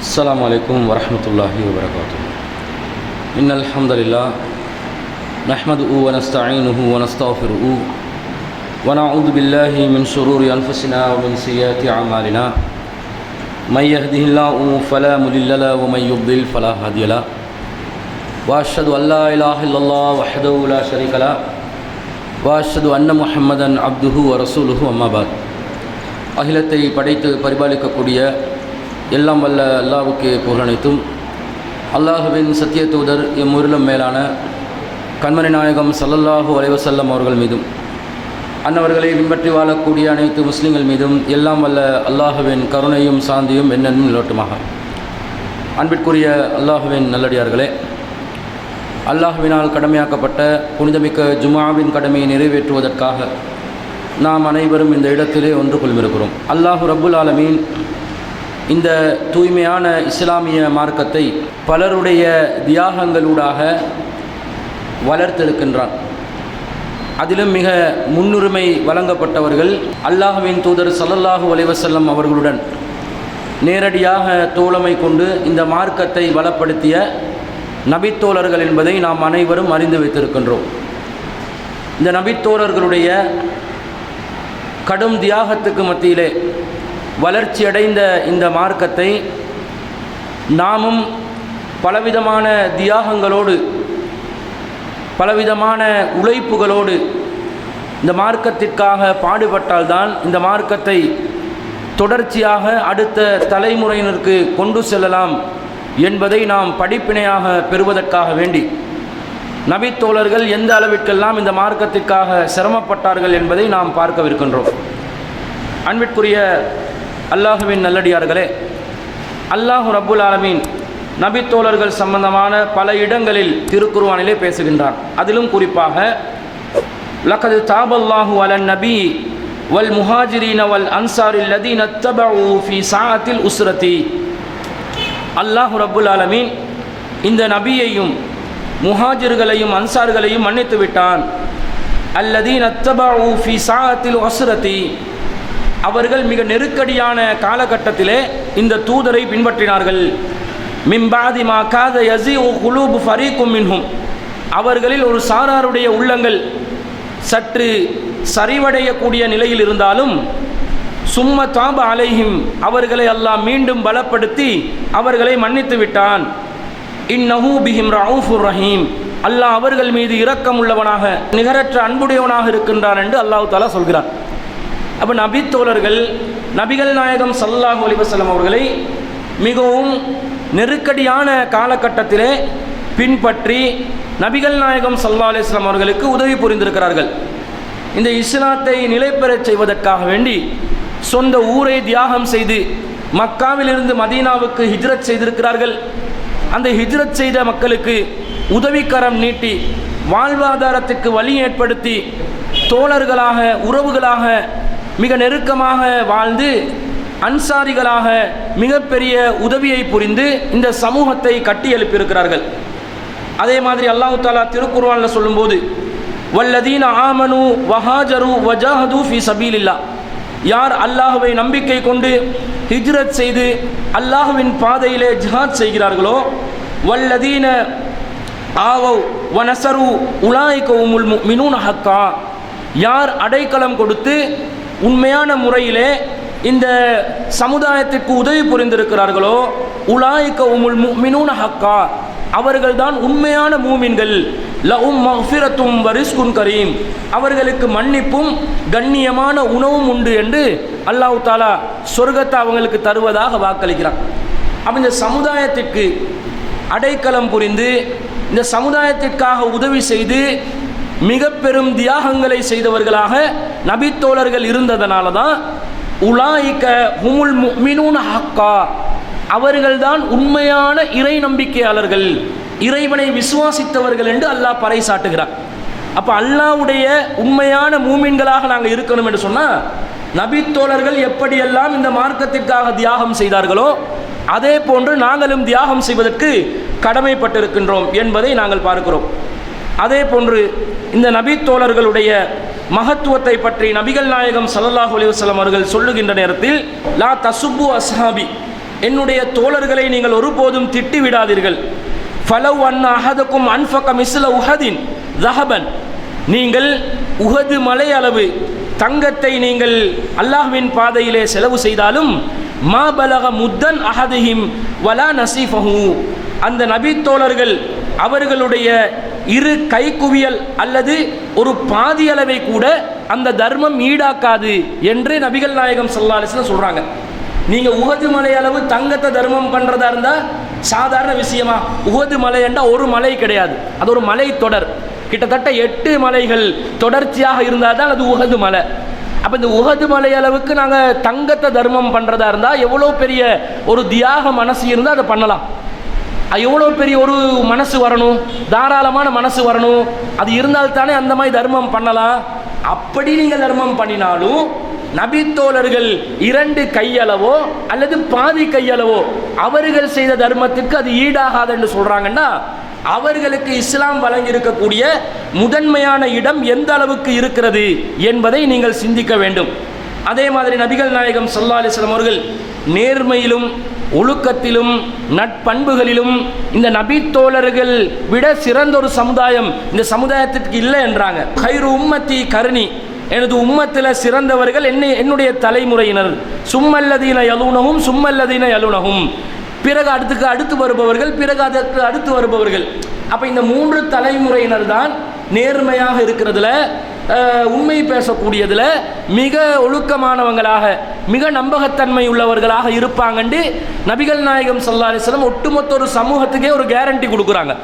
السلام عليكم ورحمة الله وبركاته. إن الحمد لله نحمده ونستعينه ونستغفره ونعوذ بالله من شرور أنفسنا ومن سيئات أعمالنا. من يهده الله فلا مضل له ومن يضلل فلا هادي له. وأشهد أن لا إله إلا الله وحده لا شريك له وأشهد أن محمدا عبده ورسوله أما بعد. அகிலத்தை படைத்து பரிபாலிக்கக்கூடிய எல்லாம் வல்ல அல்லாஹ்வுக்கு புகழனைத்தும் அல்லாஹ்வின் சத்திய தூதர் எம்முரிலும் மேலான கண்மணி நாயகம் ஸல்லல்லாஹு அலைஹி வஸல்லம் அவர்கள் மீதும் அன்னவர்களை பின்பற்றி வாழக்கூடிய அனைத்து முஸ்லிம்கள் மீதும் எல்லாம் வல்ல அல்லாஹ்வின் கருணையும் சாந்தியும் என்னென்னும் நிலவட்டுமாக. அன்பிற்குரிய அல்லாஹ்வின் நல்லடியார்களே, அல்லாஹ்வினால் கடமையாக்கப்பட்ட புனிதமிக்க ஜும்ஆவின் கடமையை நிறைவேற்றுவதற்காக நாம் அனைவரும் இந்த இடத்திலே ஒன்று கொள்மிருக்கிறோம். அல்லாஹு ரப்புல் ஆலமீன் இந்த தூய்மையான இஸ்லாமிய மார்க்கத்தை பலருடைய தியாகங்களூடாக வளர்த்தெடுக்கின்றான். அதிலும் மிக முன்னுரிமை வழங்கப்பட்டவர்கள் அல்லாஹ்வின் தூதர் ஸல்லல்லாஹு அலைஹி வஸல்லம் அவர்களுடன் நேரடியாக தோழமை கொண்டு இந்த மார்க்கத்தை வளப்படுத்திய நபித்தோழர்கள் என்பதை நாம் அனைவரும் அறிந்து வைத்திருக்கின்றோம். இந்த நபித்தோழர்களுடைய கடும் தியாகத்துக்கு மத்தியிலே வளர்ச்சியடைந்த இந்த மார்க்கத்தை நாமும் பலவிதமான தியாகங்களோடு பலவிதமான உழைப்புகளோடு இந்த மார்க்கத்திற்காக பாடுபட்டால்தான் இந்த மார்க்கத்தை தொடர்ச்சியாக அடுத்த தலைமுறையினருக்கு கொண்டு செல்லலாம் என்பதை நாம் படிப்பினையாக பெறுவதற்காக வேண்டி நபித்தோழர்கள் எந்த அளவிற்கெல்லாம் இந்த மார்க்கத்திற்காக சிரமப்பட்டார்கள் என்பதை நாம் பார்க்கவிருக்கின்றோம். அன்பிற்குரிய அல்லாஹுவின் நல்லடியார்களே, அல்லாஹு ரப்புல் ஆலமீன் நபித்தோழர்கள் சம்பந்தமான பல இடங்களில் திருக்குர்ஆனிலே பேசுகின்றான். அதிலும் குறிப்பாக லகது தாபல்லாஹு அலன் நபி வல் முஹாஜிரீன வல் அன்சாரில் லதீன தபஉ ஃபீ ஸாஅத்தில் உஸ்ரதி. அல்லாஹு ரப்புல் ஆலமீன் இந்த நபியையும் முஹாஜிர்களையும் அன்சார்களையும் மன்னித்து விட்டான். அல்லதீன தபஉ ஃபீ ஸாஅத்தில் உஸ்ரதி, அவர்கள் மிக நெருக்கடியான காலகட்டத்திலே இந்த தூதரை பின்பற்றினார்கள். மின் பாதி மா காத யஸீஉ குலூபு ஃபரீக்கும் மின்ஹும், அவர்களில் ஒரு சாராருடைய உள்ளங்கள் சற்று சரிவடையக்கூடிய நிலையில் இருந்தாலும் சும்ம தாப அலைஹிம், அவர்களை அல்லாஹ் மீண்டும் பலப்படுத்தி அவர்களை மன்னித்து விட்டான். இன்னஹு பிஹிம் ரഊஃபுர் ரஹீம், அல்லாஹ் அவர்கள் மீது இரக்கம் உள்ளவனாக நிகரற்ற அன்புடையவனாக இருக்கின்றான் என்று அல்லாஹ் தஆலா சொல்கிறான். அப்போ நபித்தோழர்கள் நபிகள் நாயகம் ஸல்லல்லாஹு அலைஹி வஸல்லம் அவர்களை மிகவும் நெருக்கடியான காலகட்டத்திலே பின்பற்றி நபிகள் நாயகம் ஸல்லல்லாஹு அலைஹி வஸல்லம் அவர்களுக்கு உதவி புரிந்திருக்கிறார்கள். இந்த இஸ்லாத்தை நிலைபெறச் செய்வதற்காக வேண்டி சொந்த ஊரை தியாகம் செய்து மக்காவிலிருந்து மதீனாவுக்கு ஹிஜ்ரத் செய்திருக்கிறார்கள். அந்த ஹிஜ்ரத் செய்த மக்களுக்கு உதவிக்கரம் நீட்டி வாழ்வாதாரத்துக்கு வழி ஏற்படுத்தி தோழர்களாக உறவுகளாக மிக நெருக்கமாக வாழ்ந்து அன்சாரிகளாக மிகப்பெரிய உதவியை புரிந்து இந்த சமூகத்தை கட்டி எழுப்பியிருக்கிறார்கள். அதே மாதிரி அல்லாஹ் தஆலா திருக்குர்ஆனில் சொல்லும்போது வல்லதீன ஆமனு வஹாஜரு வஜாஹது ஃபீ சபீலில்லாஹ், யார் அல்லாஹ்வை நம்பிக்கை கொண்டு ஹிஜ்ரத் செய்து அல்லாஹ்வின் பாதையிலே ஜிஹாத் செய்கிறார்களோ, வல்லதீன ஆவவ் வனஸரு உலாயிக ஹுமுல் முஃமினூன ஹக்கா, யார் அடைக்கலம் கொடுத்து உண்மையான முறையிலே இந்த சமுதாயத்திற்கு உதவி புரிந்திருக்கிறார்களோ, உலாயிக ஹுமுல் முஃமினூன ஹக்கா, அவர்கள்தான் உண்மையான மூமின்கள். லஹும் மக்ஃபிரத்தும் வரிஸ்குன் கரீம், அவர்களுக்கு மன்னிப்பும் கண்ணியமான உணவும் உண்டு என்று அல்லாஹ் தஆலா சொர்க்கத்தை அவங்களுக்கு தருவதாக வாக்களிக்கிறான். அப்போ இந்த சமுதாயத்திற்கு அடைக்கலம் புரிந்து இந்த சமுதாயத்திற்காக உதவி செய்து மிக பெரும் தியாகங்களை செய்தவர்களாக நபித்தோழர்கள் இருந்ததனால தான் உலாயிக ஹுமுல் முஃமினூன ஹக்கா, அவர்கள்தான் உண்மையான இறை நம்பிக்கையாளர்கள், இறைவனை விசுவாசித்தவர்கள் என்று அல்லாஹ் பறைசாட்டுகிறார். அப்போ அல்லாஹ்வுடைய உண்மையான மூமின்களாக நாங்கள் இருக்கணும் என்று சொன்னால் நபித்தோழர்கள் எப்படியெல்லாம் இந்த மார்க்கத்திற்காக தியாகம் செய்தார்களோ அதே போன்று நாங்களும் தியாகம் செய்வதற்கு கடமைப்பட்டிருக்கின்றோம் என்பதை நாங்கள் பார்க்கிறோம். அதே போன்று இந்த நபித்தோழர்களுடைய மகத்துவத்தை பற்றி நபிகள் நாயகம் ஸல்லல்லாஹு அலைஹி வஸல்லம் அவர்கள் சொல்லுகின்ற நேரத்தில் லா தசுப்பு அஸ்ஹாபி, என்னுடைய தோழர்களை நீங்கள் ஒருபோதும் திட்டி விடாதீர்கள். ஃபலவ் அன் அஹதக்கும் அன்ஃபக மிஸ்ல உஹதின் ஸஹபன், நீங்கள் உஹது மலை அளவு தங்கத்தை நீங்கள் அல்லாஹ்வின் பாதையிலே செலவு செய்தாலும் மா பலக முத்தன் அஹதிஹிம் வலா நசீஃபஹு, அந்த நபி தோழர்கள் அவர்களுடைய இரு கைக்குவியல் அல்லது ஒரு பாதி அளவை கூட அந்த தர்மம் ஈடாக்காது என்று நபிகள் நாயகம் ஸல்லல்லாஹு அலைஹி வஸல்லம் சொல்றாங்க. நீங்க உஹது மலை அளவு தங்கத்தை தர்மம் பண்றதா இருந்தா சாதாரண விஷயமா? உஹது மலை என்றா ஒரு மலை கிடையாது, அது ஒரு மலை தொடர், கிட்டத்தட்ட 8 மலைகள் தொடர்ச்சியாக இருந்தால் தான் அது உஹது மலை. அப்போ இந்த உஹது மலை அளவுக்கு நாங்கள் தங்கத்தை தர்மம் பண்ணுறதா இருந்தால் எவ்வளோ பெரிய ஒரு தியாக மனசு இருந்தால் அதை பண்ணலாம். அது எவ்வளோ பெரிய ஒரு மனசு வரணும், தாராளமான மனசு வரணும், அது இருந்தால்தானே அந்த மாதிரி தர்மம் பண்ணலாம். அப்படி நீங்கள் தர்மம் பண்ணினாலும் நபித்தோழர்கள் 2 கையளவோ அல்லது பாதி கையளவோ அவர்கள் செய்த தர்மத்திற்கு அது ஈடாகாது என்று சொல்கிறாங்கன்னா, அவர்களுக்கு இஸ்லாம் வழங்கியிருக்கக்கூடிய முதன்மையான இடம் எந்த அளவுக்கு இருக்கிறது என்பதை நீங்கள் சிந்திக்க வேண்டும். அதே மாதிரி நபிகள் நாயகம் ஸல்லல்லாஹு அலைஹி வஸல்லம் அவர்கள் நேர்மையிலும் ஒழுக்கத்திலும் நட்பண்புகளிலும் இந்த நபித்தோழர்கள் விட சிறந்த ஒரு சமுதாயம் இந்த சமுதாயத்திற்கு இல்லை என்றாங்க. கைரு உம்மத்தி கருணி, எனது உம்மத்தில் சிறந்தவர்கள் என்னுடைய தலைமுறையினர், சும்மல்லதீன யலூனஹும் சும்மல்லதீன யலூனஹும், பிறகு அடுத்து வருபவர்கள், பிறகு அதற்கு அடுத்து வருபவர்கள். அப்போ இந்த 3 தலைமுறையினர் தான் நேர்மையாக இருக்கிறதுல, உண்மை பேசக்கூடியதில் மிக ஒழுக்கமானவங்களாக, மிக நம்பகத்தன்மை உள்ளவர்களாக இருப்பாங்கன்னு நபிகள் நாயகம் ஸல்லல்லாஹு அலைஹி வஸல்லம் ஒட்டுமொத்த ஒரு சமூகத்துக்கே ஒரு கேரண்டி கொடுக்குறாங்க.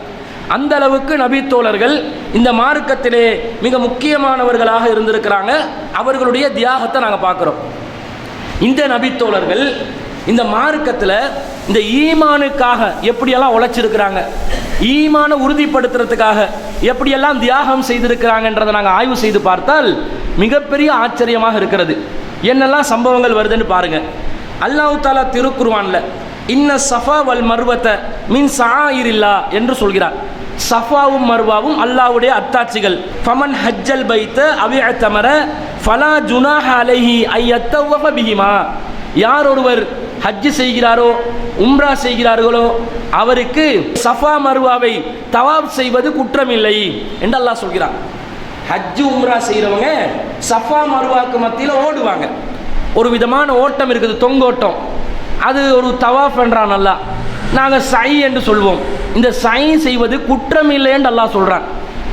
அந்த அளவுக்கு நபி தோழர்கள் இந்த மார்க்கத்திலே மிக முக்கியமானவர்களாக இருந்திருக்கிறாங்க. அவர்களுடைய தியாகத்தை நாங்கள் பார்க்குறோம். இந்த நபி தோழர்கள் இந்த மார்க்கத்தில் இந்த ஈமானுக்காக எப்படியெல்லாம் உழைச்சிருக்கிறாங்க, ஈமானை உறுதிப்படுத்துறதுக்காக எப்படியெல்லாம் தியாகம் செய்திருக்கிறாங்கன்றதை நாங்கள் ஆய்வு செய்து பார்த்தால் மிகப்பெரிய ஆச்சரியமாக இருக்கிறது. என்னெல்லாம் சம்பவங்கள் வருதுன்னு பாருங்க. அல்லாஹ் தஆலா திருக்குர்ஆன்ல இன்ன சஃபா வல் மர்வத மின் ஸஆயிரில்லா என்று சொல்கிறார். சஃபாவும் மர்வாவும் அல்லாஹ்வுடைய அத்தாட்சிகள். ஃபமன் ஹஜ்ஜல் பைத்த அவிஅதமர ஃபலா ஜுனாஹ அலைஹி ஐயத்தவஃப பிஹிமா, யார் ஒருவர் ஹஜ் செய்கிறாரோ உம்ரா செய்கிறார்களோ அவருக்கு சஃபா மர்வாவை தவாப் செய்வது குற்றமில்லை என்று அல்லாஹ் சொல்கிறார். ஹஜ் உம்ரா செய்கிறவங்க சஃபா மர்வாக்கு மத்தியில் ஓடுவாங்க. ஒரு விதமான ஓட்டம் இருக்குது, தொங்கோட்டம். அது ஒரு தவாஃப் என்றான் அல்லாஹ். நாங்கள் சை என்று சொல்வோம். இந்த சை செய்வது குற்றம் இல்லை என்று அல்லாஹ் சொல்கிறான்.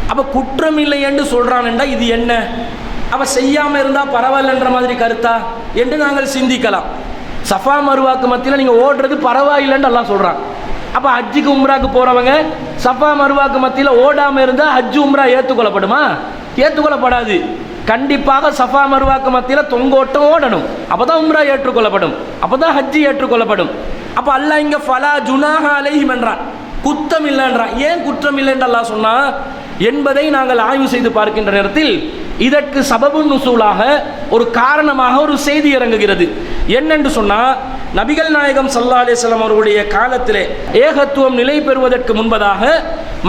அப்போ குற்றம் இல்லை என்று சொல்கிறான் என்றால் இது என்ன? அப்போ செய்யாமல் இருந்தால் பரவாயில்லன்ற மாதிரி கருத்தா என்று நாங்கள் சிந்திக்கலாம். சஃபா மருவாக்கு மத்தியில் நீங்கள் ஓடுறது பரவாயில்லைன்னு அல்லாஹ் சொல்கிறான். அப்போ ஹஜ்ஜுக்கு உம்ராக்கு போகிறவங்க சஃபா மருவாக்கு மத்தியில் ஓடாமல் இருந்தால் ஹஜ்ஜு உம்ரா ஏற்றுக்கொள்ளப்படுமா? ஏற்றுக்கொள்ளப்படாது. கண்டிப்பாக சஃபா மருவாக்கு மத்தியில் தொங்கோட்டம் ஓடணும், அப்போ தான் உம்ரா ஏற்றுக்கொள்ளப்படும், அப்போ தான் ஹஜ்ஜு ஏற்றுக்கொள்ளப்படும். அப்போ அல்லாஹ் இங்கே ஃபலா ஜுனாஹ அலைஹிம் என்றான், குற்றம் இல்லைன்றான். ஏன் குற்றம் இல்லை என்று அல்லாஹ் சொன்னா என்பதை நாங்கள் ஆய்வு செய்து பார்க்கின்ற நேரத்தில் இதற்கு சபபு நுசூலாக ஒரு காரணமாக ஒரு செய்தி இறங்குகிறது. என்னென்று சொன்னால், நபிகள் நாயகம் ஸல்லல்லாஹு அலைஹி வஸல்லம் அவர்களுடைய காலத்திலே ஏகத்துவம் நிலை பெறுவதற்கு முன்பதாக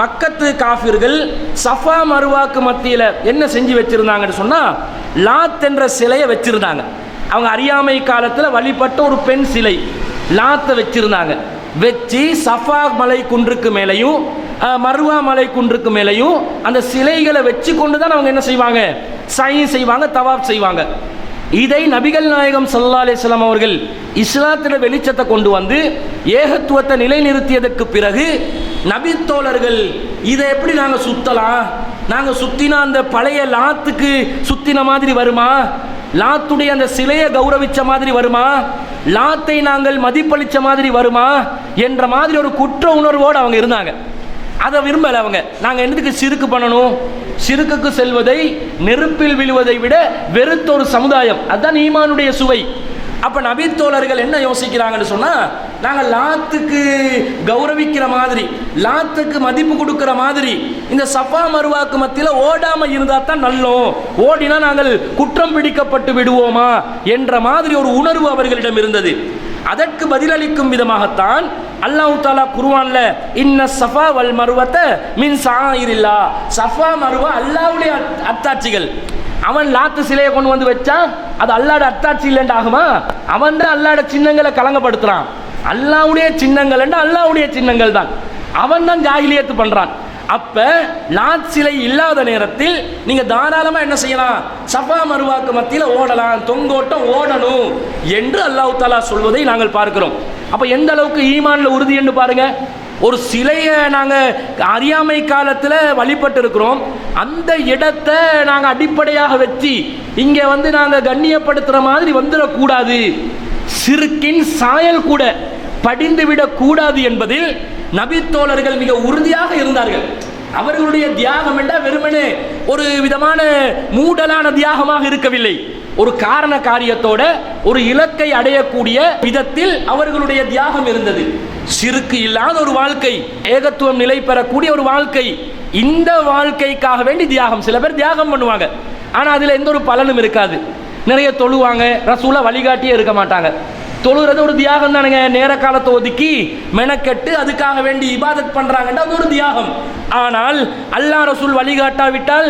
மக்கத்து காஃபிர்கள் சஃபா மருவாக்கு மத்தியில் என்ன செஞ்சு வச்சிருந்தாங்கன்னு சொன்னால், லாத் என்ற சிலையை வச்சிருந்தாங்க. அவங்க அறியாமை காலத்தில் வழிபட்ட ஒரு பெண் சிலை லாத்தை வச்சிருந்தாங்க. வச்சு சஃபா மலை குன்றுக்கு மேலேயும் மருவா மலை குன்றுக்கு மேலேயும் அந்த சிலைகளை வச்சு கொண்டு தான் அவங்க என்ன செய்வாங்க? சை செய்வாங்க, தவாப் செய்வாங்க. இதை நபிகள் நாயகம் ஸல்லல்லாஹு அலைஹி வஸல்லம் அவர்கள் இஸ்லாத்தில வெளிச்சத்தை கொண்டு வந்து ஏகத்துவத்தை நிலைநிறுத்தியதற்கு பிறகு நபி தோழர்கள் இதை எப்படி நாங்கள் சுத்தலாம், நாங்கள் சுத்தினா அந்த பழைய லாத்துக்கு சுத்தின மாதிரி வருமா, லாத்துடைய அந்த சிலையை கௌரவிச்ச மாதிரி வருமா, லாத்தை நாங்கள் மதிப்பளித்த மாதிரி வருமா என்ற மாதிரி ஒரு குற்ற உணர்வோடு அவங்க இருந்தாங்க. அதை விரும்பலை அவங்க. நாங்கள் என்னதுக்கு சிறுக்கு பண்ணணும், சிறுக்குக்கு செல்வதை நெருப்பில் விழுவதை விட வெறுத்த ஒரு சமுதாயம், அதுதான் ஈமானுடைய சுவை. அப்போ நபி தோழர்கள் என்ன யோசிக்கிறாங்கன்னு சொன்னால், நாங்கள் லாத்துக்கு கௌரவிக்கிற மாதிரி, லாத்துக்கு மதிப்பு கொடுக்குற மாதிரி இந்த சஃபா மருவாக்கு மத்தியில் ஓடாமல் இருந்தால் தான் நல்லோம், ஓடினா நாங்கள் குற்றம் பிடிக்கப்பட்டு விடுவோமா என்ற மாதிரி ஒரு உணர்வு அவர்களிடம் இருந்தது. அதற்கு பதிலளிக்கும் விதமாகத்தான் அல்லாஹ் தஆலா குர்ஆன்ல இன்ன சஃபா வல் மர்வத மின் ஸஆயிரில்லா, சஃபா மர்வா அல்லாஹ்வுடைய அத்தாட்சிகள். அவன் லாத்து சிலையை கொண்டு வந்து வச்சா அது அல்லாஹ்வுடைய அத்தாட்சி இல்லைன்னு ஆகுமா? அவன் தான் அல்லாஹ்வுடைய சின்னங்களை கலங்கப்படுத்துறான். அல்லாஹ்வுடைய சின்னங்கள் என்று அல்லாஹ்வுடைய சின்னங்கள் தான். அவன் தான் ஜாஹிலியத்து பண்றான். அப்ப லாத் சிலை இல்லாத நேரத்தில் நீங்க தாராளமா என்ன செய்யலாம், சஃபா மருவாக்கு மத்தியில் ஓடலாம், தொங்கோட்டம் ஓடணும் என்று அல்லாஹ் தஆலா சொல்வதை நாங்கள் பார்க்கிறோம். அப்ப எந்த அளவுக்கு ஈமான்ல உறுதி என்று பாருங்க. ஒரு சிலையை நாங்கள் அறியாமை காலத்தில் வழிபட்டு இருக்கிறோம். அந்த இடத்தை நாங்கள் அடிப்படையாக வச்சு இங்கே வந்து நாங்கள் கண்ணியப்படுத்துகிற மாதிரி வந்துடக்கூடாது, சிறுக்கின் சாயல் கூட படிந்துவிடக் கூடாது என்பதில் நபித்தோழர்கள் மிக உறுதியாக இருந்தார்கள். அவர்களுடைய தியாகம் என்றால் வெறுமனே ஒரு விதமான மூடலான தியாகமாக இருக்கவில்லை. ஒரு காரண காரியத்தோட ஒரு இலக்கை அடையக்கூடிய விதத்தில் அவர்களுடைய தியாகம் இருந்தது. சிறுக்கு இல்லாத ஒரு வாழ்க்கை, ஏகத்துவம் நிலை பெறக்கூடிய ஒரு வாழ்க்கை. இந்த வாழ்க்கைக்காக வேண்டி தியாகம். சில பேர் தியாகம் பண்ணுவாங்க, ஆனால் அதில் எந்த ஒரு பலனும் இருக்காது. நிறைய தொழுவாங்க, ரசூலா வழிகாட்டியே இருக்க மாட்டாங்க. தொழுகிறது ஒரு தியாகம் தானுங்க. நேர காலத்தை ஒதுக்கி மெனக்கெட்டு அதுக்காக வேண்டி இபாதத் பண்றாங்கன்னா அது ஒரு தியாகம். ஆனால் அல்லாஹ் ரசூல் வழிகாட்டாவிட்டால்,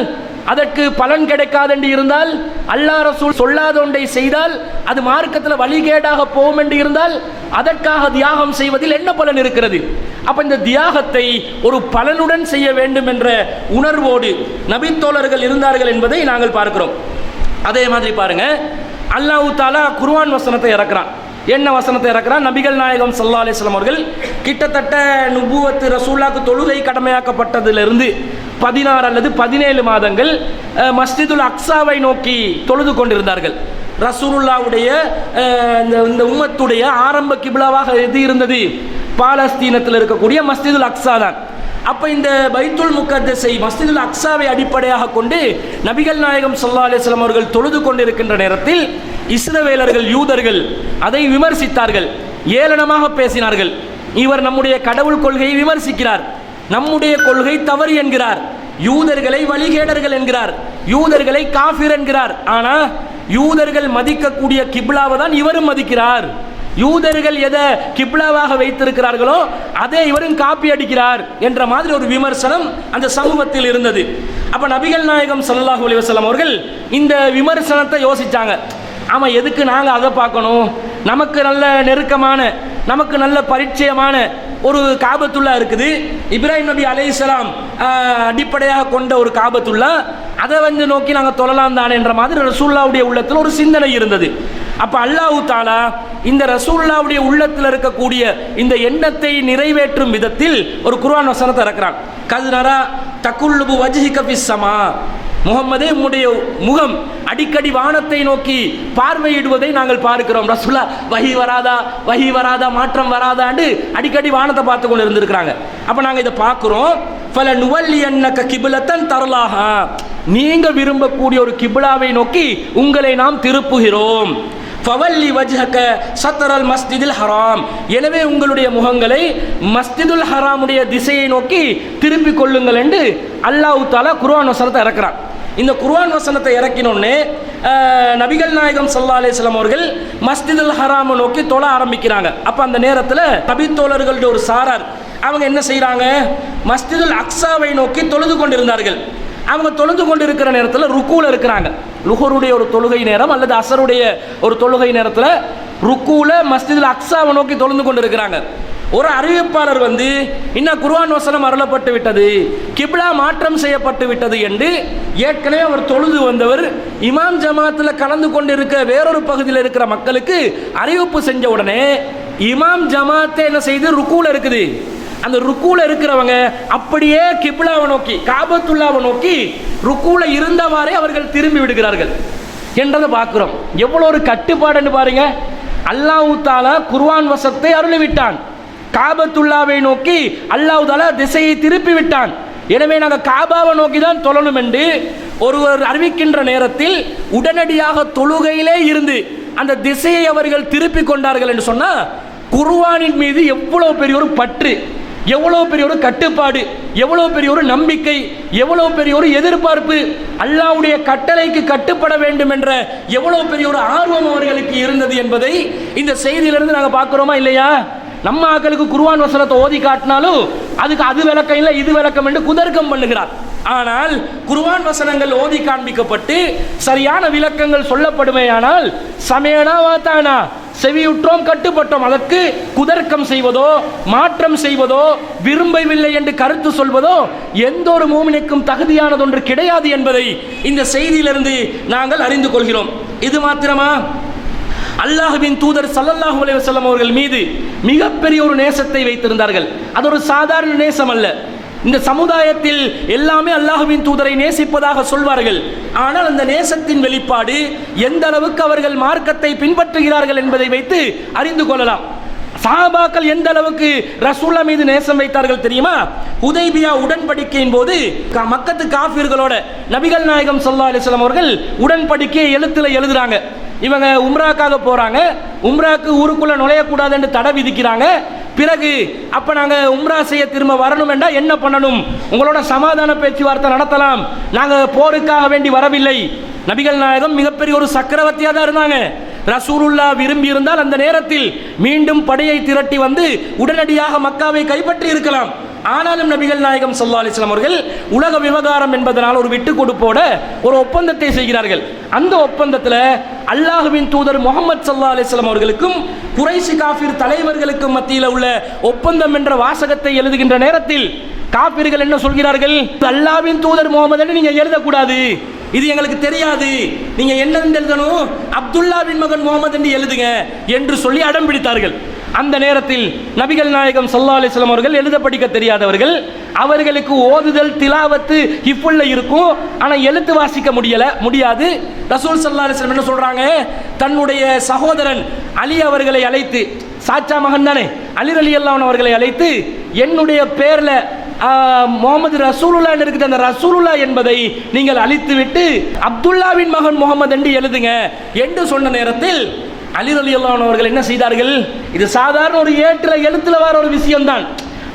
அதற்கு பலன் கிடைக்காது என்று இருந்தால், அல்லாஹ் ரசூல் சொல்லாத ஒன்றை செய்தால் அது மார்க்கத்தில் வழிகேடாக போகும் என்று இருந்தால் அதற்காக தியாகம் செய்வதில் என்ன பலன் இருக்கிறது? அப்ப இந்த தியாகத்தை ஒரு பலனுடன் செய்ய வேண்டும் என்ற உணர்வோடு நபித்தோழர்கள் இருந்தார்கள் என்பதை நாங்கள் பார்க்கிறோம். அதே மாதிரி பாருங்க, அல்லாஹ் தஆலா குர்ஆன் வசனத்தை இறக்குறான். என்ன வசனத்தை இறக்குறான்? நபிகள் நாயகம் ஸல்லல்லாஹு அலைஹி வஸல்லம் அவர்கள் கிட்டத்தட்ட நுபுவத்து ரசூலுல்லாஹ்க்கு தொழுகை கடமையாக்கப்பட்டதிலிருந்து 16 அல்லது 17 மாதங்கள் மஸ்ஜிதுல் அக்ஸாவை நோக்கி தொழுது கொண்டிருந்தார்கள். ரசூலுல்லாஹ்வுடைய இந்த உம்மத்துடைய ஆரம்ப கிப்லாவாக எது இருந்தது? பாலஸ்தீனத்தில் இருக்கக்கூடிய மஸ்ஜிதுல் அக்ஸா தான். அப்போ இந்த பைத்துல் முகத்தஸை மஸ்ஜிதுல் அக்ஸாவை அடிப்படையாக கொண்டு நபிகள் நாயகம் ஸல்லல்லாஹு அலைஹி வஸல்லம் அவர்கள் தொழுது கொண்டிருக்கின்ற நேரத்தில் இஸ்ரவேலர்கள், யூதர்கள் அதை விமர்சித்தார்கள், ஏளனமாக பேசினார்கள். இவர் நம்முடைய கடவுள் கொள்கையை விமர்சிக்கிறார், நம்முடைய கொள்கை தவறு என்கிறார், யூதர்களை வழிகேடர்கள் என்கிறார், யூதர்களை காஃபிர் என்கிறார். ஆனால் யூதர்கள் மதிக்கக்கூடிய கிப்லாவை தான் இவரும் மதிக்கிறார். யூதர்கள் எதை கிப்லாவாக வைத்திருக்கிறார்களோ அதை இவரும் காப்பி அடிக்கிறார் என்ற மாதிரி ஒரு விமர்சனம் அந்த சமூகத்தில் இருந்தது. அப்ப நபிகள் நாயகம் ஸல்லல்லாஹு அலைஹி வஸல்லம் அவர்கள் இந்த விமர்சனத்தை யோசிச்சாங்க. ஆமா, எதுக்கு நாங்க அதை பார்க்கணும்? நமக்கு நல்ல நெருக்கமான, நமக்கு நல்ல பரிச்சயமான ஒரு காபத்துல்லா இருக்குது, இப்ராஹிம் நபி அலைஹிஸ்ஸலாம் அடிப்படையாக கொண்ட ஒரு காபத்துல்லா, அதை வந்து நோக்கி நாங்கள் தொழலாம் தானே என்ற மாதிரி ரசூலுல்லாஹ்வுடைய உள்ளத்தில் ஒரு சிந்தனை இருந்தது. அப்போ அல்லாஹ் தஆலா இந்த ரசூலுல்லாஹ்வுடைய உள்ளத்தில் இருக்கக்கூடிய இந்த எண்ணத்தை நிறைவேற்றும் விதத்தில் ஒரு குர்ஆன் வசனத்தை இறக்குறான். கதுனரா தகுல்லுபு வஜ்ஹிக ஃபிஸ் ஸமா, முகம்மதே உம்முடைய முகம் அடிக்கடி வானத்தை நோக்கி பார்வையிடுவதை நாங்கள் பார்க்கிறோம். ரசூலா வஹி வராதா, வஹி வராதா, மாற்றம் வராதான்னு அடிக்கடி வானத்தை பார்த்து கொண்டு இருந்திருக்கிறாங்க. அப்போ நாங்கள் இதை பார்க்குறோம். ஃபல நுவல்லியன்னக கிப்லத்தன் தர்லாஹா, நீங்க விரும்பக்கூடிய ஒரு கிப்லாவை நோக்கி உங்களை நாம் திருப்புகிறோம். ஃபவல்லி வஜ்ஹக ஸத்ரல் மஸ்ஜிதில் ஹராம், எனவே உங்களுடைய முகங்களை மஸ்ஜிதுல் ஹராமுடைய திசையை நோக்கி திருப்பிக் கொள்ளுங்கள் என்று அல்லாஹ் தஆலா குர்ஆன் வசனத்தை இறக்குறான். இந்த குர்ஆன் வசனத்தை இறக்கினோடனே நபிகள் நாயகம் ஸல்லல்லாஹு அலைஹி வஸல்லம் அவர்கள் மஸ்ஜிதுல் ஹராமை நோக்கி தொழ ஆரம்பிக்கிறாங்க. அப்போ அந்த நேரத்தில் நபித்தோழர்களுடைய ஒரு சாரார் அவங்க என்ன செய்கிறாங்க? மஸ்ஜிதுல் அக்ஸாவை நோக்கி தொழுது கொண்டிருந்தார்கள். அவங்க தொழுது கொண்டிருக்கிற நேரத்தில் ருக்கூல இருக்கிறாங்க. லுஹருடைய ஒரு தொழுகை நேரம் அல்லது அசருடைய ஒரு தொழுகை நேரத்தில் ருக்கூல மஸ்ஜிதுல் அக்ஸாவை நோக்கி தொழுது கொண்டிருக்கிறாங்க. ஒரு அறிவிப்பாளர் வந்து இன்னும் குர்ஆன் வசனம் அருளப்பட்டு விட்டது, கிப்லா மாற்றம் செய்யப்பட்டு விட்டது என்று ஏற்கனவே அவர் தொழுது வந்தவர் இமாம் ஜமாத்தில் கலந்து கொண்டிருக்க வேறொரு பகுதியில் இருக்கிற மக்களுக்கு அறிவிப்பு செஞ்ச உடனே இமாம் ஜமாத்தை என்ன செய்து ருக்கூல இருக்குது. அந்த ருக்கூல இருக்கிறவங்க அப்படியே கிப்லாவை நோக்கி, காபத்துல்லாவை நோக்கி ருக்கூல இருந்தவாறே அவர்கள் திரும்பி விடுகிறார்கள் என்றதை பார்க்கிறோம். எவ்வளோ ஒரு கட்டுப்பாடுன்னு பாருங்க. அல்லாஹ் தஆலா குர்ஆன் வசனத்தை அருளிவிட்டான், காபத்துல்லாவை நோக்கி அல்லாஹ் தஆலா திசையை திருப்பி விட்டான். எனவே நாங்கள் காபாவை நோக்கி தான் தொழணும் என்று ஒருவர் அறிவிக்கின்ற நேரத்தில் உடனடியாக தொழுகையிலே இருந்து அந்த திசையை அவர்கள் திருப்பி கொண்டார்கள் என்று சொன்னால் குர்ஆனின் மீது எவ்வளோ பெரிய ஒரு பற்று, எவ்வளோ பெரிய ஒரு கட்டுப்பாடு, எவ்வளோ பெரிய ஒரு நம்பிக்கை, எவ்வளோ பெரிய ஒரு எதிர்பார்ப்பு, அல்லாஹ்வுடைய கட்டளைக்கு கட்டுப்பட வேண்டும் என்ற எவ்வளோ பெரிய ஒரு ஆர்வம் அவர்களுக்கு இருந்தது என்பதை இந்த செய்தியிலிருந்து நாங்கள் பார்க்குறோமா இல்லையா? நம்ம ஆக்களுக்கு குர்ஆன் வசனத்தை ஓதி காட்டினாலும் அதுக்கு அது விளக்கம் இல்லை, இது விளக்கம் என்று குதர்க்கம் பண்ணுகிறார். ஆனால் குர்ஆன் வசனங்கள் ஓதி காண்பிக்கப்பட்டு சரியான விளக்கங்கள் சொல்லப்படுமேயானால் சமயனா வாத்தானா, செவியுற்றோம் கட்டுப்பட்டோம், அதற்கு குதர்க்கம் செய்வதோ மாற்றம் செய்வதோ விரும்பவில்லை என்று கருத்து சொல்வதோ எந்த ஒரு மூமினுக்கும் தகுதியானதொன்று கிடையாது என்பதை இந்த செய்தியிலிருந்து நாங்கள் அறிந்து கொள்கிறோம். இது மாத்திரமா? அல்லாஹ்வின் தூதர் ஸல்லல்லாஹு அலைஹி வஸல்லம் அவர்கள் மீது மிகப்பெரிய ஒரு நேசத்தை வைத்திருந்தார்கள். அது ஒரு சாதாரண நேசம் அல்ல. இந்த சமுதாயத்தில் எல்லாமே அல்லாஹ்வின் தூதரை நேசிப்பதாக சொல்வார்கள். ஆனால் அந்த நேசத்தின் வெளிப்பாடு எந்த அளவுக்கு அவர்கள் மார்க்கத்தை பின்பற்றுகிறார்கள் என்பதை வைத்து அறிந்து கொள்ளலாம். சஹாபாக்கள் எந்த அளவுக்கு ரசூலுல்லாஹ் மீது நேசம் வைத்தார்கள் தெரியுமா? ஹுதைபியா உடன்படிக்கையின் போது மக்கத்து காஃபிர்களோட நபிகள் நாயகம் ஸல்லல்லாஹு அலைஹி வஸல்லம் அவர்கள் உடன்படிக்கையை எழுத்துல எழுதுறாங்க. இவங்க உம்ராக்காக போறாங்க, உம்ராக்கு ஊருக்குள்ள நுழையக்கூடாது என்று தடை விதிக்கிறாங்க. பிறகு அப்ப நாங்க உம்ரா செய்ய திரும்ப வரணும் என்றா என்ன பண்ணணும்? உங்களோட சமாதான பேச்சுவார்த்தை நடத்தலாம், நாங்க போருக்காக வேண்டி வரவில்லை. நபிகள் நாயகம் மிகப்பெரிய ஒரு சக்கரவர்த்தியா தான் இருந்தாங்க. ரசூலுல்லாஹ் விரும்பி இருந்தால் அந்த நேரத்தில் மீண்டும் படையை திரட்டி வந்து உடனடியாக மக்காவை கைப்பற்றி இருக்கலாம். ஆனாலும் நபிகள் நாயகம் ஸல்லல்லாஹு அலைஹி வஸல்லம் அவர்கள் உலக விவகாரம் என்பதனால் ஒரு விட்டு கொடுப்போட ஒரு ஒப்பந்தத்தை செய்கிறார்கள். அந்த ஒப்பந்தத்தில் அல்லாஹ்வின் தூதர் முஹம்மது ஸல்லல்லாஹு அலைஹி வஸல்லம் அவர்களுக்கும் குறைஷி காஃபிர் தலைவர்களுக்கும் மத்தியில் உள்ள ஒப்பந்தம் என்ற வாசகத்தை எழுதுகின்ற நேரத்தில் காஃபிர்கள் என்ன சொல்கிறார்கள்? அல்லாஹ்வின் தூதர் முஹம்மது என்று நீங்க எழுதக்கூடாது, இது எங்களுக்கு தெரியாது, நீங்க என்ன எழுதணும், அப்துல்லா பின் மகன் முஹம்மது என்று எழுதுங்க என்று சொல்லி அடம் பிடித்தார்கள். அந்த நேரத்தில் நபிகள் நாயகம் ஸல்லல்லாஹு அலைஹி வஸல்லம் அவர்கள் எழுத படிக்க தெரியாதவர்கள், அவர்களுக்கு ஓதுதல் திலாவத்து ஹிஃபுல்ல இருக்கும், ஆனா எழுத்து வாசிக்க முடியாது. ரசூல் ஸல்லல்லாஹு அலைஹி வஸல்லம் என்ன சொல்றாங்க? தன்னுடைய சகோதரன் அலி அவர்களை அழைத்து, சாச்சா மகன் தானே அலி ரலியல்லாஹு அன்ஹு அவர்களை அழைத்து, என்னுடைய பேர்ல முகமது ரசூலுல்லாஹ் இருக்குது, அந்த ரசூலுல்லாஹ் என்பதை நீங்கள் அழித்துவிட்டு அப்துல்லாவின் மகன் முகமது என்று எழுதுங்க என்று சொன்ன நேரத்தில் அலி ரலியல்லாஹு அன்ஹு அவர்கள் என்ன செய்தார்கள்? இது சாதாரண ஒரு எழுத்துல வர ஒரு விஷயம்தான்,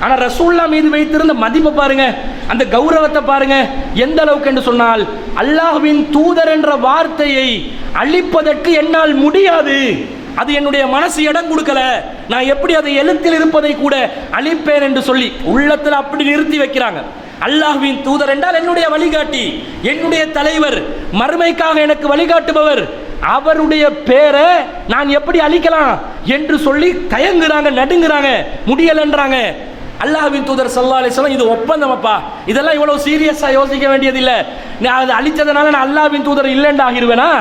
ஆனா ரசூலுல்லாஹ் மீது வைத்திருந்த மதிப்பை பாருங்க, அந்த கௌரவத்தை பாருங்க. எந்த அளவுக்கு என்று சொன்னால், அல்லாஹ்வின் தூதர் என்ற வார்த்தையை அழிப்பதற்கு என்னால் முடியாது, அது என்னுடைய மனசு இடம் கொடுக்கல, நான் எப்படி அதை எழுத்தில் இருப்பதை கூட அழிப்பேன் என்று சொல்லி உள்ளத்தில் அப்படி நிறுத்தி வைக்கிறாங்க. அல்லாஹ்வின் தூதர் என்றால் என்னுடைய வழிகாட்டி, என்னுடைய தலைவர், மறுமைக்காக எனக்கு வழிகாட்டுபவர், அவருடைய பேரை நான் எப்படி அழிக்கலாம் என்று சொல்லி தயங்குறாங்க, நடுங்குறாங்க, முடியலன்றாங்க. அல்லாஹ்வின் தூதர் ஸல்லல்லாஹு அலைஹி வஸல்லம், இது ஒப்பந்தம் அப்பா, இதெல்லாம் இவ்வளவு சீரியஸா யோசிக்க வேண்டியது இல்லை, நான் அதை அழிச்சதுனால நான் அல்லாஹ்வின் தூதர் இல்லைன்னு ஆகிருவேனா?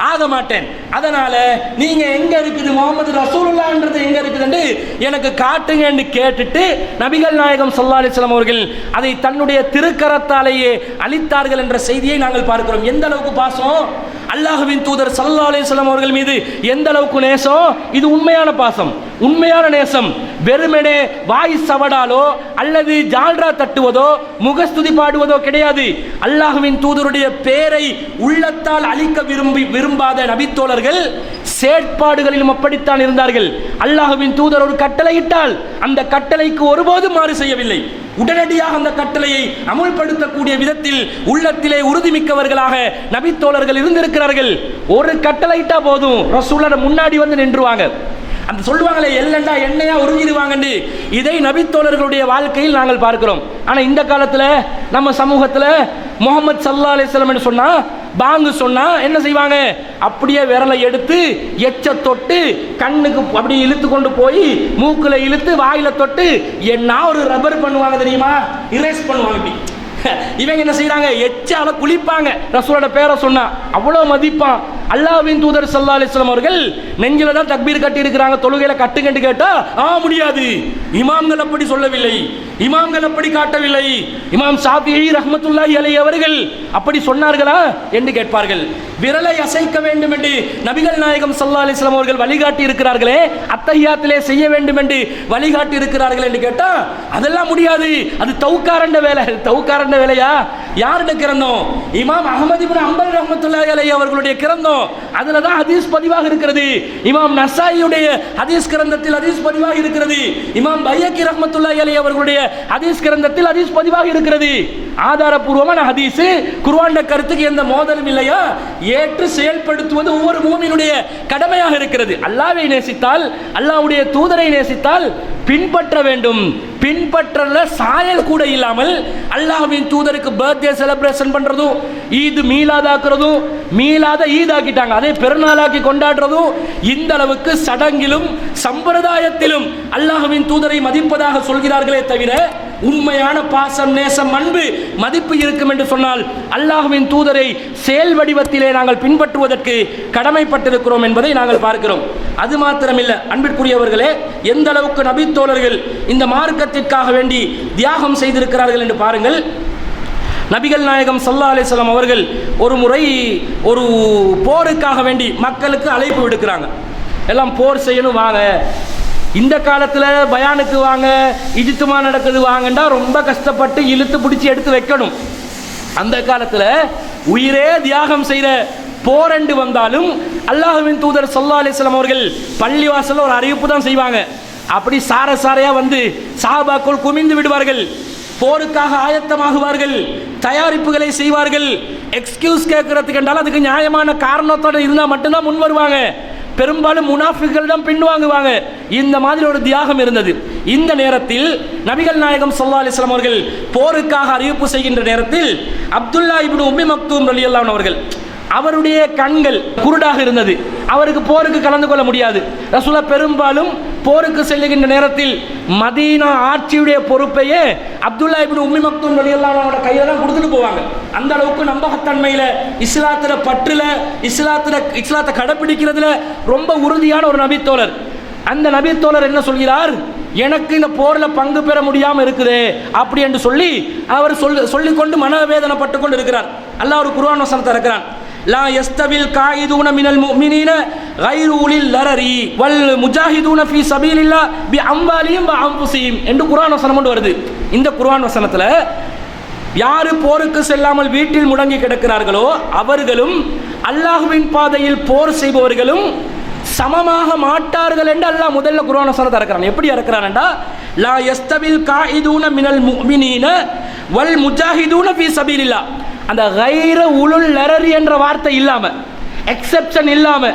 ஆக மாட்டேன். அதனால நீங்க எங்க இருக்குது முஹம்மது ரசூலுல்லாஹ்ன்றது எங்க இருக்குதுன்னு எனக்கு காட்டுங்கன்னு கேட்டுட்டு நபிகள் நாயகம் ஸல்லல்லாஹு அலைஹி வஸல்லம் அவர்கள் அதை தன்னுடைய திருக்கரத்தாலேயே அளித்தார்கள் என்ற செய்தியை நாங்கள் பார்க்கிறோம். எந்த அளவுக்கு பாசம் அல்லாஹ்வின் தூதர் ஸல்லல்லாஹு அலைஹி வஸல்லம் அவர்கள் மீது, எந்த அளவுக்கு நேசம்! இது உண்மையான பாசம், உண்மையான நேசம். வெறுமனே வாய் சவடாலோ அல்லது ஜால்ரா தட்டுவதோ முகஸ்துதி பாடுவதோ கிடையாது. அல்லாஹ்வின் தூதருடைய பேரை உள்ளத்தால் அழிக்க விரும்பாத நபித்தோழர்கள் செயற்பாடுகளிலும் அப்படித்தான் இருந்தார்கள். அல்லாஹ்வின் தூதர் ஒரு கட்டளையிட்டால் அந்த கட்டளைக்கு ஒருபோதும் மாறு செய்யவில்லை. உடனடியாக அந்த கட்டளையை அமுல்படுத்தக்கூடிய விதத்தில் உள்ளத்திலே உறுதிமிக்கவர்களாக நபித்தோழர்கள் இருந்திருக்கிறார்கள். ஒரு கட்டளையிட்டா போதும் ரசூலுல்லாஹ் முன்னாடி வந்து நின்றுவாங்க. அந்த சொல்லுவாங்களே எல்லண்டா எண்ணெயா உறிஞ்சிடுவாங்கன்னு, இதை நபித்தோழர்களுடைய வாழ்க்கையில் நாங்கள் பார்க்கிறோம். ஆனால் இந்த காலத்தில் நம்ம சமூகத்தில் முஹம்மது ஸல்லல்லாஹு அலைஹி வஸல்லம் என்று சொன்னா, பாங்கு சொன்னா என்ன செய்வாங்க? அப்படியே விரலை எடுத்து எச்ச தொட்டு கண்ணுக்கு அப்படி இழுத்து கொண்டு போய் மூக்குல இழுத்து வாயில தொட்டு என்ன ஒரு ரப்பர் பண்ணுவாங்க தெரியுமா, இரேஸ் பண்ணுவாங்க. இவங்க என்ன செய்யறாங்க? எச்சால குளிப்பாங்க. ரசூலோட பேரை சொன்னா அவ்வளவு மதிப்பான். அல்லாஹ்வின் தூதர் ஸல்லல்லாஹு அலைஹி வஸல்லம் அவர்கள் நெஞ்சில தான் தக்பீர் கட்டி இருக்கிறாங்க, தொழுகையில கட்டுங்கன்னு கேட்டா முடியாது, இமாம்கள் அப்படி சொல்லவில்லை, இமாம்கள் அப்படி காட்டவில்லை, இமாம் ஷாஃபிஈ ரஹ்மத்துல்லாஹி அலைஹி அவர்கள் அப்படி சொன்னார்களா என்று கேட்பார்கள். விரலை அசைக்க வேண்டும் என்று நபிகள் நாயகம் ஸல்லல்லாஹு அலைஹி வஸல்லம் அவர்கள் வழிகாட்டி இருக்கிறார்களே, அத்தஹியாத்திலே செய்ய வேண்டும் என்று வழிகாட்டி இருக்கிறார்கள் என்று கேட்டா அதெல்லாம் முடியாது, அது தௌக்காரண்ட வேலை. தௌக்காரண்ட வேலையா? யாருடைய கிரந்தம்? இமாம் அஹ்மத் இப்னு ஹம்பல் ரஹ்மத்துல்லாஹி அலைஹி அவர்களுடைய கிரந்தம். அதுல தான் ஹதீஸ் பதிவாக இருக்கிறது. இமாம் நஸாயியுடைய ஹதீஸ் கிரந்தத்தில் ஹதீஸ் பதிவாக இருக்கிறது. இமாம் பைஹக்கி ரஹ்மத்துல்லாஹி அலைஹி அவர்களுடைய ஹதீஸ் கிரந்தத்தில் ஹதீஸ் பதிவாக இருக்கிறது. ஆதாரபூர்வமான ஹதீஸ். குர்ஆன் கருத்துக்கு எந்த மோதலும் இல்லையா? ஏற்று செயல்படுத்துவது ஒவ்வொரு மூமினுடைய கடமையாக இருக்கிறது. அல்லாஹ்வை நேசித்தால், அல்லாஹ்வுடைய தூதரை நேசித்தால் பின்பற்ற வேண்டும். பின்பற்றல சாயல் கூட இல்லாமல் அல்லாஹ்வின் தூதருக்கு பர்த்டே செலிப்ரேஷன் பண்றதும், ஈத் மீலாதாக்குறதும், மீலாத ஈதாக்கிட்டாங்க, அதே பெருநாளாக்கி கொண்டாடுறதும், இந்த அளவுக்கு சடங்கிலும் சம்பிரதாயத்திலும் அல்லாஹ்வின் தூதரை மதிப்பதாக சொல்கிறார்களே தவிர உண்மையான பாசம், நேசம், அன்பு, மதிப்பு இருக்கும் என்று சொன்னால் அல்லாஹ்வின் தூதரை செயல் வடிவத்திலே நாங்கள் பின்பற்றுவதற்கு கடமைப்பட்டிருக்கிறோம் என்பதை நாங்கள் பார்க்கிறோம். அது மாத்திரமில்லை அன்பிற்குரியவர்களே, எந்த அளவுக்கு நபி தோழர்கள் இந்த மார்க்கத்திற்காக வேண்டி தியாகம் செய்திருக்கிறார்கள் என்று பாருங்கள். நபிகள் நாயகம் ஸல்லல்லாஹு அலைஹி வஸல்லம் அவர்கள் ஒரு முறை ஒரு போருக்காக வேண்டி மக்களுக்கு அழைப்பு விடுக்கிறாங்க. எல்லாம் போர் செய்யணும் வாங்க. இந்த காலத்தில் பயானுக்கு வாங்க, இஜ்திமா நடக்குது வாங்கண்டா ரொம்ப கஷ்டப்பட்டு இழுத்து பிடிச்சி எடுத்து வைக்கணும். அந்த காலத்தில் உயிரே தியாகம் செய்கிற போரண்டு வந்தாலும் அல்லாஹ்வின் தூதர் ஸல்லல்லாஹு அலைஹி வஸல்லம் அவர்கள் பள்ளிவாசலில் ஒரு அறிவிப்பு தான் செய்வாங்க. அப்படி சார சாரையாக வந்து சஹாபாக்கள் குமிந்து விடுவார்கள், போருக்காக ஆயத்தமாகுவார்கள், தயாரிப்புகளை செய்வார்கள். எக்ஸ்கியூஸ் கேட்கறதுக்கு என்றாலும் அதுக்கு நியாயமான காரணத்தோடு இருந்தால் மட்டும்தான் முன் வருவாங்க. பெரும்பாலும் முனாஃபிக்கள் தான் பின்வாங்குவாங்க. இந்த மாதிரி ஒரு தியாகம் இருந்தது. இந்த நேரத்தில் நபிகள் நாயகம் ஸல்லல்லாஹு அலைஹி வஸல்லம் அவர்கள் போருக்காக அறிவிப்பு செய்கின்ற நேரத்தில் அப்துல்லா இப்னு உம்மி மக்தூம் ரலியல்லாஹு அன்ஹு அவர்கள், அவருடைய கண்கள் குருடாக இருந்தது, அவருக்கு போருக்கு கலந்து கொள்ள முடியாது. ரசூலுல்லாஹ் பெரும்பாலும் போருக்கு செல்லுகின்ற நேரத்தில் மதீனா ஆட்சியுடைய பொறுப்பையே அப்துல்லா இப்னு உம்மி மக்தூம் ரலியல்லாஹு அன்ஹு கையில தான் கொடுத்துட்டு போவாங்க. அந்த அளவுக்கு நம்பகத்தன்மையில, இஸ்லாத்துல பற்றுல, இஸ்லாத்தை கடைப்பிடிக்கிறதுல ரொம்ப உறுதியான ஒரு நபித்தோழர். அந்த நபித்தோழர் என்ன சொல்கிறார், எனக்கு இந்த போரில் பங்கு பெற முடியாமல் இருக்குதே அப்படி என்று சொல்லி அவர் சொல்லிக்கொண்டு மனவேதனைப்பட்டு கொண்டு இருக்கிறார். அல்லாஹ் ஒரு குர்ஆன் வசனத்தை இருக்கிறான், லா யஸ்தவில் காயிதூன மினல் முஃமினீன கைரு உலில் லரரி வல் முஜாஹிதூன ஃபீ சபீலில்லாஹ் பி அம்வாலிஹிம் வ அன்ஃபுஸிஹிம் என்று குர்ஆன் வசனம் கொண்டு வருது. இந்த குர்ஆன் வசனத்தில் யாரு போருக்கு செல்லாமல் வீட்டில் முடங்கி கிடக்கிறார்களோ அவர்களும் அல்லாஹ்வின் பாதையில் போர் செய்பவர்களும் சமமாக மாட்டார்கள் என்று அல்லாஹ் முதல்ல குர்ஆன் வசனத்தை இறக்குறான். எப்படி இறக்குறான்டா, லா யஸ்தவில் காயிதூன மினல் முஃமினீன வல் முஜாஹிதூன ஃபீ சபீலில்லாஹ், அந்த கைர உலுல் லரரி என்ற வார்த்தை இல்லாம, எக்ஸெப்ஷன் இல்லாம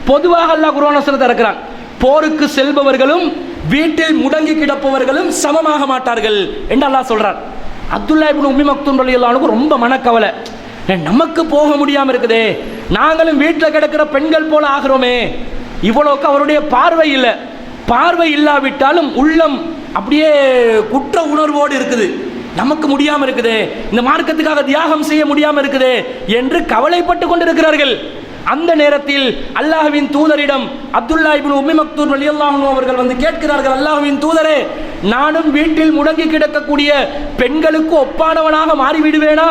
பொதுவாக அல்லாஹ் குர்ஆன் வசனத்தை இறக்குறான். போருக்கு செல்பவர்களும் வீட்டில் முடங்கி கிடப்பவர்களும் சமமாக மாட்டார்கள் என்று அல்லாஹ் சொல்றான். அப்துல்லா இப்னு உம்மி மக்தூம் ரலியல்லாஹு அன்ஹு ரொம்ப மனக்கவலை, நமக்கு போக முடியாம இருக்குதே, நாங்களும் வீட்டில் கிடக்கிற பெண்கள் போல ஆகிறோமே. இவ்வளவுக்கு அவருடைய பார்வை இல்லை. பார்வை இல்லாவிட்டாலும் உள்ளம் அப்படியே குற்ற உணர்வோடு இருக்குது. நமக்கு முடியாம இருக்குதே, இந்த மார்க்கத்துக்காக தியாகம் செய்ய முடியாம இருக்குதே என்று கவலைப்பட்டு கொண்டிருக்கிறார்கள். அந்த நேரத்தில் அல்லாஹ்வின் தூதரிடம் அப்துல்லா இப்னு உம்மி மக்தூம் ரலியல்லாஹு அன்ஹு அவர்கள் வந்து கேட்கிறார்கள், அல்லாஹ்வின் தூதரே, நானும் வீட்டில் முடங்கி கிடக்கக்கூடிய பெண்களுக்கு ஒப்பானவனாக மாறிவிடுவேனா?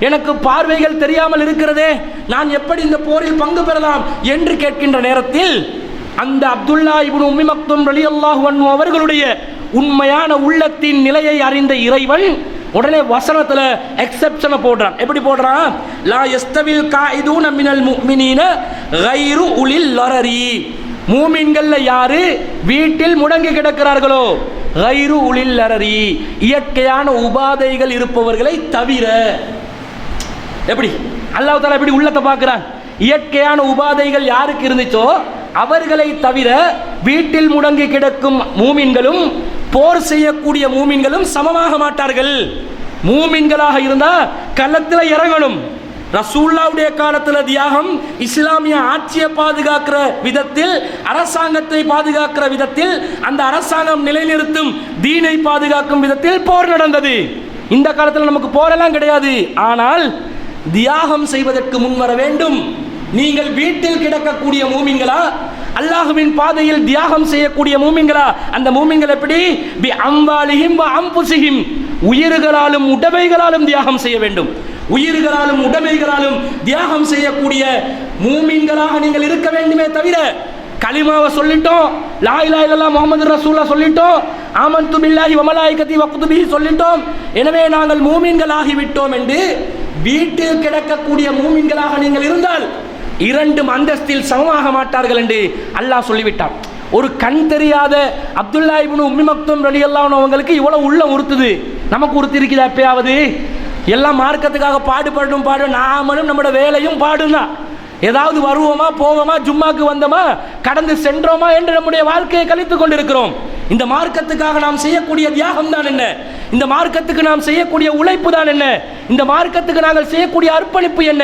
எனக்கு பார்வைகள் தெரியாமல் இருக்கிறதே, நான் எப்படி இந்த போரில் பங்கு பெறலாம் என்று கேட்கின்ற நேரத்தில் அந்த அப்துல்லா இப்னு உம்மி மக்தூம் ரலியல்லாஹு அன்ஹு அவர்களுடைய உண்மையான உள்ளத்தின் நிலையை அறிந்த இறைவன் உடனே வசனத்துல எக்ஸெப்ஷனை போடுறான். எப்படி போடுறான், லா யஸ்தவில் காயிதூன மினல் முஃமினீன கைரு உலில் லரரி, மூமின்கள்ல யாரு வீட்டில் முடங்கி கிடக்கிறார்களோ, கைரு உலில் லரரி, இயற்கையான உபாதைகள் இருப்பவர்களை தவிர. எப்படி அல்லாஹ் தஆலா எப்படி உள்ளத்தை பார்க்கிறான், இயற்கையான உபாதைகள் யாருக்கு இருந்துச்சோ அவர்களை தவிர வீட்டில் முடங்கி கிடக்கும் மூமின்களும் போர் செய்யக்கூடிய மூமின்களும் சமமாக மாட்டார்கள். மூமின்களாக இருந்தா களத்தில் இறங்கணும். ரசூலுல்லாஹ்வுடைய காலத்தில் தியாகம், இஸ்லாமிய ஆட்சியை பாதுகாக்கிற விதத்தில், அரசாங்கத்தை பாதுகாக்கிற விதத்தில், அந்த அரசாங்கம் நிலைநிறுத்தும் தீனை பாதுகாக்கும் விதத்தில் போர் நடந்தது. இந்த காலத்தில் நமக்கு போரெல்லாம் கிடையாது. ஆனால் தியாகம் செய்வதற்கு முன் வர வேண்டும். நீங்கள் வீட்டில் கிடக்கக்கூடிய மூமின்களா, அல்லாஹ்வின் பாதையில் தியாகம் செய்யக்கூடிய மூமின்களா? அந்த மூமின்கள் எப்படி, பி அம்வாலிஹிம் வ அன்ஃபுஸிஹிம், உயிர்களாலும் உடைமைகளாலும் தியாகம் செய்ய வேண்டும். உயிர்களாலும் உடைமைகளாலும் தியாகம் செய்யக்கூடிய மூமின்களாக நீங்கள் இருக்க வேண்டுமே தவிர, கலிமாவை சொல்லிட்டோம், லா இலாஹா இல்லல்லாஹ் முஹம்மது ரசூலுல்லாஹ் சொல்லிட்டோம், ஆமன்து பில்லாஹி வ மலாயிகத்தி வ குதுபிஹி சொல்லிட்டோம், எனவே நாங்கள் மூமின்கள் ஆகிவிட்டோம் என்று வீட்டில் கிடக்கக்கூடிய மூமின்களாக நீங்கள் இருந்தால் இரண்டும் அந்தஸ்தில் சமமாக மாட்டார்கள் என்று அல்லாஹ் சொல்லிவிட்டான். ஒரு கண் தெரியாத அப்துல்லா இப்னு உம்மி மக்தூம் ரலியல்லாஹு அன்ஹு அவங்களுக்கு இவ்வளவு உள்ள உறுத்துது. நமக்கு உறுத்தி இருக்குதா? எப்பயாவது எல்லாம் மார்க்கத்துக்காக பாடுபடும் நாமளும் நம்மளோட வேலையும் பாடுதான். ஏதாவது வருவோமா, போவோமா, ஜும்மாக்கு வந்தோமா, கடந்து சென்றோமா என்று நம்முடைய வாழ்க்கையை கழித்துக் கொண்டிருக்கிறோம். இந்த மார்க்கத்துக்காக நாம் செய்யக்கூடிய தியாகம் தான் என்ன? இந்த மார்க்கத்துக்கு நாம் செய்யக்கூடிய உழைப்பு தான் என்ன? இந்த மார்க்கத்துக்கு நாங்கள் செய்யக்கூடிய அர்ப்பணிப்பு என்ன?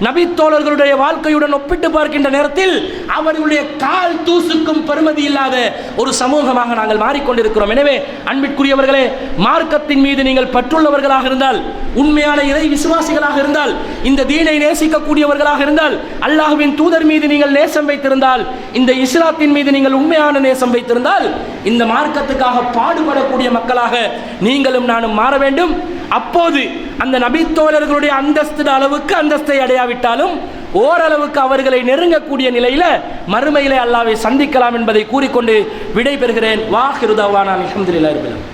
நபித்தோழர்களுடைய வாழ்க்கையுடன் ஒப்பிட்டு பார்க்கின்ற நேரத்தில் அவர்களுடைய கால் தூசுக்கும் பெருமதி இல்லாத ஒரு சமூகமாக நாங்கள் மாறிக்கொண்டிருக்கிறோம். எனவே அன்பிற்குரியவர்களே, மார்க்கத்தின் மீது நீங்கள் பற்றுள்ளவர்களாக இருந்தால், உண்மையான இறை விசுவாசிகளாக இருந்தால், இந்த தீனை நேசிக்கக்கூடியவர்களாக இருந்தால், அல்லாஹ்வின் தூதர் மீது நீங்கள் நேசம் வைத்திருந்தால், இந்த இஸ்லாத்தின் மீது நீங்கள் உண்மையான நேசம் வைத்திருந்தால், இந்த மார்க்கத்துக்காக பாடுபடக்கூடிய மக்களாக நீங்களும் நானும் மாற வேண்டும். அப்போது அந்த நபித்தோழர்களுடைய அந்தஸ்து அளவுக்கு அந்தஸ்தை அடையாவிட்டாலும் ஓரளவுக்கு அவர்களை நெருங்கக்கூடிய நிலையில மறுமையிலே அல்லாஹ்வை சந்திக்கலாம் என்பதை கூறிக்கொண்டு விடை பெறுகிறேன். வாஹிரு தஅவானா அல்ஹம்துலில்லாஹி ரப்பில் ஆலமீன்.